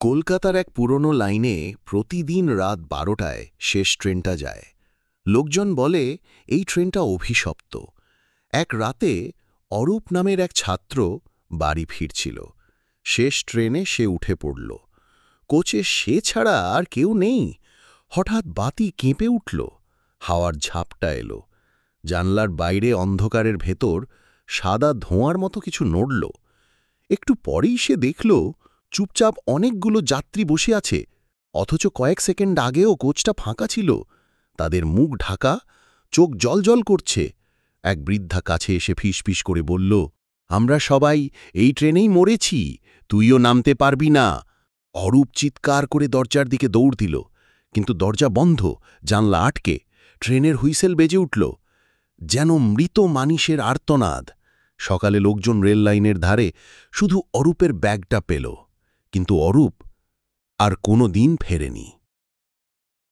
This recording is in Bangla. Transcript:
কলকাতার এক পুরনো লাইনে প্রতিদিন রাত 12টায় শেষ ট্রেনটা যায়। লোকজন বলে এই ট্রেনটা অভিশপ্ত। এক রাতে অরূপ নামের এক ছাত্র বাড়ি ফিরছিল। শেষ ট্রেনে সে উঠে পড়ল। কোচে সে ছাড়া আর কেউ নেই। হঠাৎ বাতি কেঁপে উঠল, হাওয়ার ঝাপটা এলো। জানলার বাইরে অন্ধকারের ভেতর সাদা ধোঁয়ার মতো কিছু নড়ল। একটু পরেই সে দেখল চুপচাপ অনেকগুলো যাত্রী বসে আছে, অথচ কয়েক সেকেন্ড আগেও কোচটা ফাঁকা ছিল। তাদের মুখ ঢাকা, চোখ জলজল করছে। এক বৃদ্ধা কাছে এসে ফিসফিস করে বলল, আমরা সবাই এই ট্রেনেই মরেছি, তুইও নামতে পারবি না। অরূপ চিৎকার করে দরজার দিকে দৌড় দিল, কিন্তু দরজা বন্ধ, জানলা আটকে। ট্রেনের হুইসেল বেজে উঠল, যেন মৃত মানুষের আর্তনাদ। সকালে লোকজন রেল লাইনের ধারে শুধু অরূপের ব্যাগটা পেল, কিন্তু অরূপ আর কোনো দিন ফেরেনি।